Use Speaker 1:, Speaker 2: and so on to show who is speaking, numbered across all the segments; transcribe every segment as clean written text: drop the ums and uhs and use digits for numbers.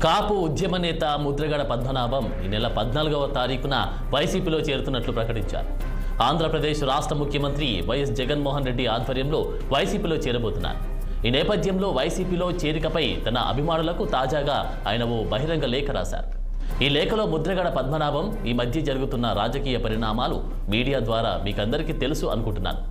Speaker 1: కాపు ఉద్యమ నేత ముద్రగడ పద్మనాభం ఈ నెల 14వ తారీఖున వైసీపీలో చేరుతున్నట్లు ప్రకటించారు. ఆంధ్రప్రదేశ్ రాష్ట్ర ముఖ్యమంత్రి వైఎస్ జగన్మోహన్ రెడ్డి ఆధ్వర్యంలో వైసీపీలో చేరబోతున్నారు. ఈ నేపథ్యంలో వైసీపీలో చేరికపై తన అభిమానులకు తాజాగా ఆయన ఓ బహిరంగ లేఖ రాశారు. ఈ లేఖలో ముద్రగడ పద్మనాభం ఈ మధ్య జరుగుతున్న రాజకీయ పరిణామాలు మీడియా ద్వారా మీకందరికీ తెలుసు అనుకుంటున్నాను.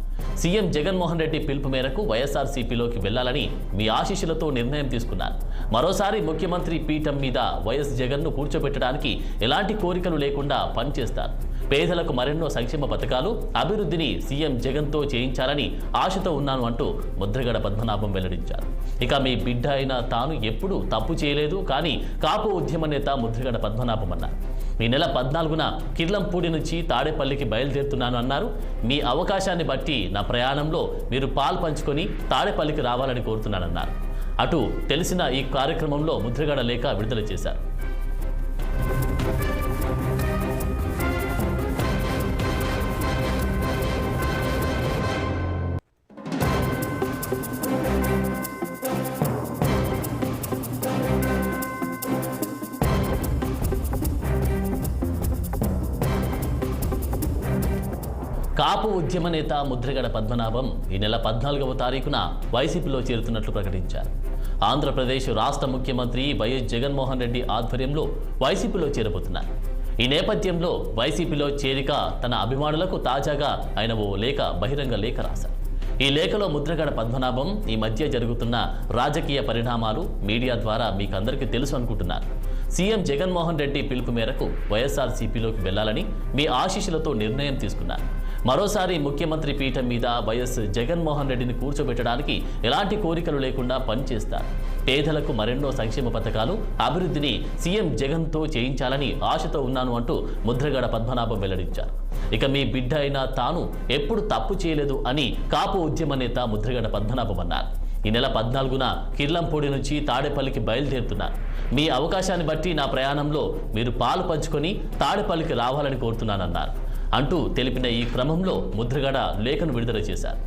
Speaker 1: సీఎం జగన్మోహన్ రెడ్డి పిలుపు మేరకు వైఎస్ఆర్సీపీలోకి వెళ్లాలని మీ ఆశీస్సులతో నిర్ణయం తీసుకున్నారు. మరోసారి ముఖ్యమంత్రి పీఠం మీద వైఎస్ జగన్ను కూర్చోబెట్టడానికి ఎలాంటి కోరికలు లేకుండా పనిచేస్తారు. పేదలకు మరెన్నో సంక్షేమ పథకాలు, అభివృద్ధిని సీఎం జగన్తో చేయించాలని ఆశతో ఉన్నాను అంటూ ముద్రగడ పద్మనాభం వెల్లడించారు. ఇక మీ బిడ్డ అయిన తాను ఎప్పుడూ తప్పు చేయలేదు, కానీ కాపు ఉద్యమ నేత ముద్రగడ పద్మనాభం అన్నారు. ఈ నెల 14న కిర్లంపూడి నుంచి తాడేపల్లికి బయలుదేరుతున్నాను అన్నారు. మీ అవకాశాన్ని బట్టి నా ప్రయాణంలో మీరు పాలు పంచుకొని తాడేపల్లికి రావాలని కోరుతున్నానన్నారు. అటు తెలిసిన ఈ కార్యక్రమంలో ముద్రగడ లేఖ విడుదల చేశారు. కాపు ఉద్యమ నేత ముద్రగడ పద్మనాభం ఈ నెల 14వ తారీఖున వైసీపీలో చేరుతున్నట్లు ప్రకటించారు. ఆంధ్రప్రదేశ్ రాష్ట్ర ముఖ్యమంత్రి వైఎస్ జగన్మోహన్ రెడ్డి ఆధ్వర్యంలో వైసీపీలో చేరబోతున్నారు. ఈ నేపథ్యంలో వైసీపీలో చేరిక తన అభిమానులకు తాజాగా ఆయన ఓ బహిరంగ లేఖ రాశారు. ఈ లేఖలో ముద్రగడ పద్మనాభం ఈ మధ్య జరుగుతున్న రాజకీయ పరిణామాలు మీడియా ద్వారా మీకందరికీ తెలుసు అనుకుంటున్నారు. సీఎం జగన్మోహన్ రెడ్డి పిలుపు మేరకు వైఎస్ఆర్సీపీలోకి వెళ్లాలని మీ ఆశీస్సులతో నిర్ణయం తీసుకున్నారు. మరోసారి ముఖ్యమంత్రి పీఠం మీద వైఎస్ జగన్మోహన్ రెడ్డిని కూర్చోబెట్టడానికి ఎలాంటి కోరికలు లేకుండా పనిచేస్తారు. పేదలకు మరెన్నో సంక్షేమ పథకాలు, అభివృద్ధిని సీఎం జగన్తో చేయించాలని ఆశతో ఉన్నాను అంటూ ముద్రగడ పద్మనాభం వెల్లడించారు. ఇక మీ బిడ్డ అయిన తాను ఎప్పుడు తప్పు చేయలేదు అని కాపు ఉద్యమ నేత ముద్రగడ పద్మనాభం అన్నారు. ఈ నెల 14న కిర్లంపూడి నుంచి తాడేపల్లికి బయలుదేరుతున్నారు. మీ అవకాశాన్ని బట్టి నా ప్రయాణంలో మీరు పాలు పంచుకొని తాడేపల్లికి రావాలని కోరుతున్నానన్నారు. అంటూ తెలిపిన ఈ క్రమంలో ముద్రగడ లేఖను విడుదల చేశారు.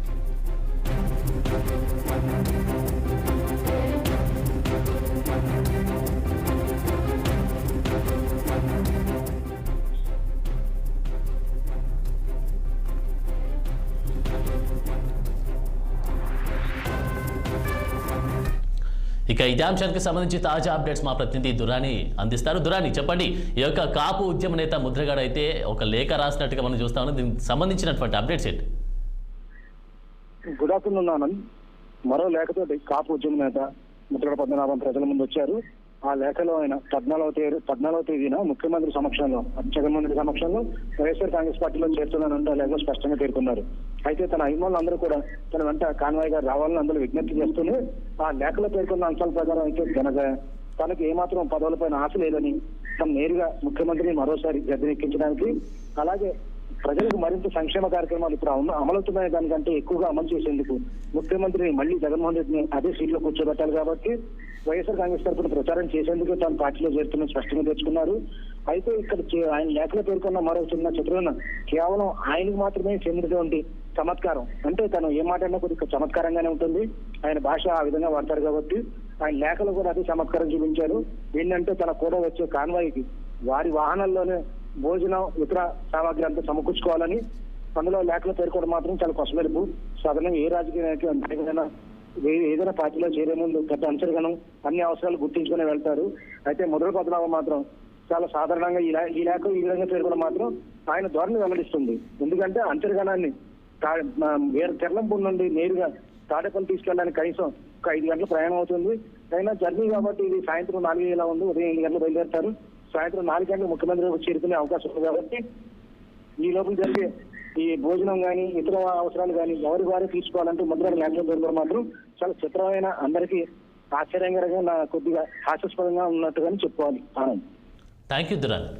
Speaker 1: ఇక ఇదే అంశానికి సంబంధించి తాజా అప్డేట్స్ మా ప్రతినిధి దురాని అందిస్తారు. దురాని, చెప్పండి, ఈ యొక్క కాపు ఉద్యమ నేత ముద్రగడ అయితే ఒక లేఖ రాసినట్టుగా మనం చూస్తా ఉన్నాం. దీనికి సంబంధించినటువంటి అప్డేట్స్ ఏంటి?
Speaker 2: Good afternoon Anand. మరో లేఖతో కాపు ఉద్యమ నేత ముద్రగడ పద్మనాభం ప్రజల ముందు వచ్చారు. ఆ లేఖలో ఆయన 14వ తేదీన ముఖ్యమంత్రి సమక్షంలో, జగన్మోహన్ రెడ్డి సమక్షంలో వైఎస్ఆర్ కాంగ్రెస్ పార్టీలో చేరుతున్నానంటూ ఆ లేఖలో స్పష్టంగా పేర్కొన్నారు. అయితే తన అభిమానులు అందరూ కూడా తన వెంట కాన్వాయ్ గారు రావాలని అందరూ విజ్ఞప్తి చేస్తూనే ఆ లేఖలో పేర్కొన్న అంశాల ప్రకారం అయితే తనకు ఏమాత్రం పదవులపైన ఆశ లేదని, తను నేరుగా ముఖ్యమంత్రిని మరోసారి గద్దెనెక్కించడానికి, అలాగే ప్రజలకు మరింత సంక్షేమ కార్యక్రమాలు ఇప్పుడు అమలవుతున్నాయి దానికంటే ఎక్కువగా అమలు చేసేందుకు ముఖ్యమంత్రిని మళ్ళీ జగన్మోహన్ రెడ్డిని అదే సీట్లో కూర్చోబెట్టాలి కాబట్టి వైఎస్ఆర్ కాంగ్రెస్ తరఫున ప్రచారం చేసేందుకు తాను పార్టీలో చేరుతున్న స్పష్టంగా తెచ్చుకున్నారు. అయితే ఇక్కడ ఆయన లేఖలో పేర్కొన్న మరో చిన్న చిత్రం కేవలం ఆయనకు మాత్రమే చెందినటువంటి చమత్కారం. అంటే తను ఏం మాట్లాడినా కొద్దిగా చమత్కారంగానే ఉంటుంది. ఆయన భాష ఆ విధంగా వాడతారు కాబట్టి ఆయన లేఖలో కూడా అదే చమత్కారం చూపించారు. ఏంటంటే తన కూడా వచ్చే కాన్వాయికి వారి వాహనాల్లోనే భోజనం, ఇతర సామాగ్రి అంతా సమకూర్చుకోవాలని అందులో లేఖలో పేర్కొనడం మాత్రం చాలా కొసమెరుపు. సాధారణంగా ఏ రాజకీయ నాయకుడైనా ఏదైనా పార్టీలో చేరే ముందు పెద్ద అంతర్గణం అన్ని అవసరాలు గుర్తించుకుని వెళ్తారు. అయితే ముద్రగడ పద్మనాభం మాత్రం చాలా సాధారణంగా ఈ లేఖ ఈ విధంగా పేర్కొనడం మాత్రం ఆయన ధోరణి వెల్లడిస్తుంది. ఎందుకంటే అంతర్గణాన్ని కిర్లంపూడి నుండి నేరుగా తాడేపల్లి తీసుకెళ్ళడానికి కనీసం ఒక 5 గంటల ప్రయాణం అవుతుంది. అయినా జర్నీ కాబట్టి ఇది సాయంత్రం 4 గంటల ఉంది, ఉదయం 8 గంటలు బయలుదేరుతారు. సాయంత్రం 4 గంటలకు ముఖ్యమంత్రి చేరుకునే అవకాశం ఉంది కాబట్టి ఈ లోపల జరిగే ఈ భోజనం కానీ ఇతర అవసరాలు కానీ ఎవరికి వారే తీసుకోవాలంటే ముద్రగడ లేఖలో పేర్కొనడం మాత్రం చాలా చిత్రమైన, అందరికీ ఆశ్చర్యంగా కొద్దిగా హాస్యాస్పదంగా ఉన్నట్టుగానే చెప్పుకోవాలి.
Speaker 1: Thank you Durani.